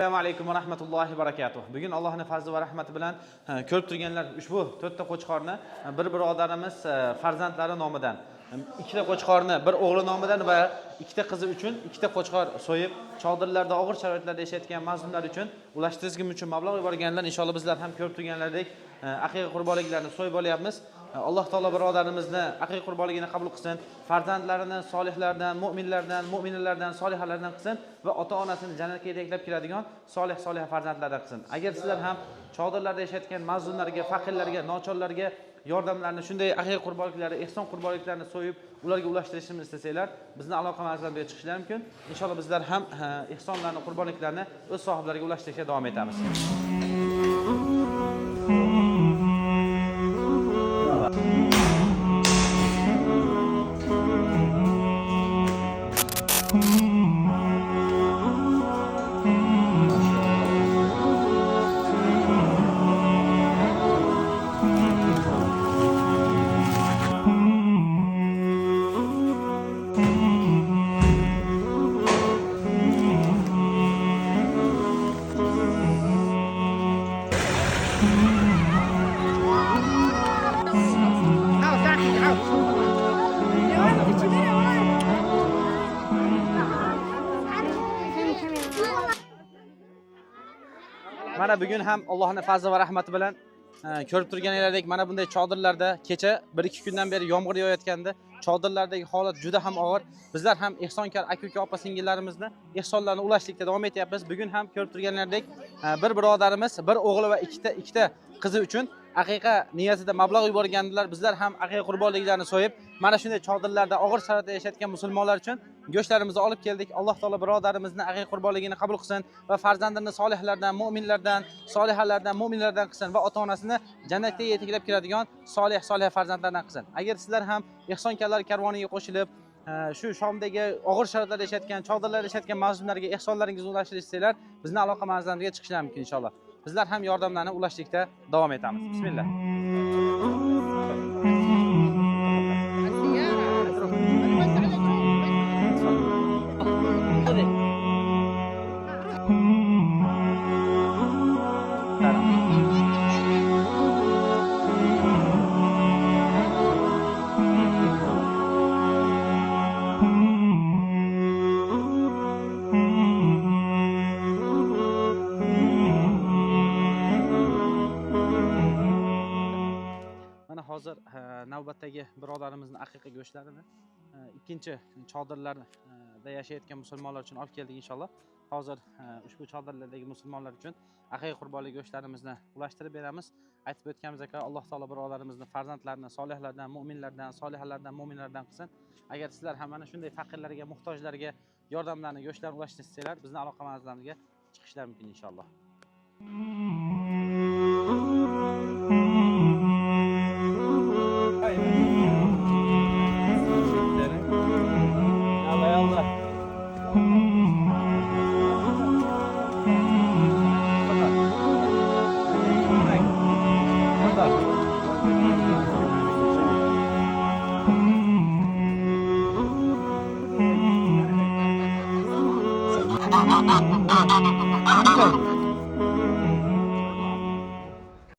Assalomu alaykum va rahmatullohi va barakatuh. Bugun Allohning fazli va rahmati bilan ko'rib turganlar ushbu 4 ta qo'chqorni bir birodarimiz farzandlari nomidan, ikkita qo'chqorni bir o'g'li nomidan va ikkita qizi uchun ikkita qo'chqor so'yib, chodirlarda og'ir sharoitlarda yashayotgan mazlumlar uchun ulashtirishim uchun mablag' yuborganlar. Inshaalloh bizlar ham ko'rib turganlardek aqiqa qurbonliklarini so'yib olyapmiz. Alloh taolo birodarimizni aqiqa qurbonligini qabul qilsin, farzandlarini solihlardan, mu'minlardan, mu'minalardan, solihalardan qilsin va ota-onasini jannatga yetaklab kiradigan solih farzandlardan qilsin. Agar sizlar ham chodirlarda yashayotgan mazlumlarga, faqirlarga, nochorlarga yordamlarni, shunday aqiqa qurbonliklari, ehson qurbonliklarini so'yib, ularga ulashtirishni istasanglar, bizni aloqamizdan berib chiqishlar mumkin. Inshaalloh bizlar ham ehsonlarni, qurbonliklarini o'z sohiblariga ulashtirishga davom etamiz. Mana bugun ham Allohning fazli va rahmati bilan ko'rib turganinglardek mana bunday chodirlarda kecha 1-2 kundan beri yomg'ir yog'ayotganda chodirlardagi holat juda ham og'ir. Bizlar ham ehsonkor aka-uka opa-singillarimizni ehsonlarni ulashlikda davom etyapmiz. Bugun ham ko'rib turganlardek bir birodarimiz bir o'g'li va ikkita qizi uchun aqiqa niyatida mablag' yuborgandilar. Bizlar ham aqiqa qurbonliklarini so'yib, mana shunday chodirlarda og'ir sharoitda yashayotgan musulmonlar uchun go'shtlarimizni olib keldik. Alloh taolo birodarimizni aqiqa qurbonligini qabul qilsin va farzandlarini solihlardan, mu'minlardan, solihalardan, mu'minlardan qilsin va ota-onasini jannatga yetaklab kiradigan solih farzandlardan qilsin. Agar sizlar ham ehsonkorlar karvoniga qo'shilib, shu Shomdagi og'ir sharoitlarda yashayotgan, chodirlarda yashayotgan mazlumlarga ehsonlaringizni ulashtirishsanglar, bizni aloqamizdan chiqishlar mumkin inshaalloh. Bizlar ham yordamlarni ulashlikda davom etamiz. Bismillah. Hozir navbatdagi birodarimizning aqiqa go'shtlarini ikkinchi chodirlarda yashayotgan musulmonlar uchun olib keldik inshaalloh. Hozir ushbu chodirlardagi musulmonlar uchun aqiqa qurbonlik go'shtlarimizni ulashtirib beramiz. Aytib o'tganimizdek, Alloh taolo birodarimizni farzandlarini solihlardan, mu'minlardan, solihalardan, mu'minlardan qilsin. Agar sizlar ham mana shunday faqirlarga, muhtojlarga yordamlarni, go'shtlarni ulashtirsanglar, bizni aloqamizdan chiqishlar mumkin inshaalloh.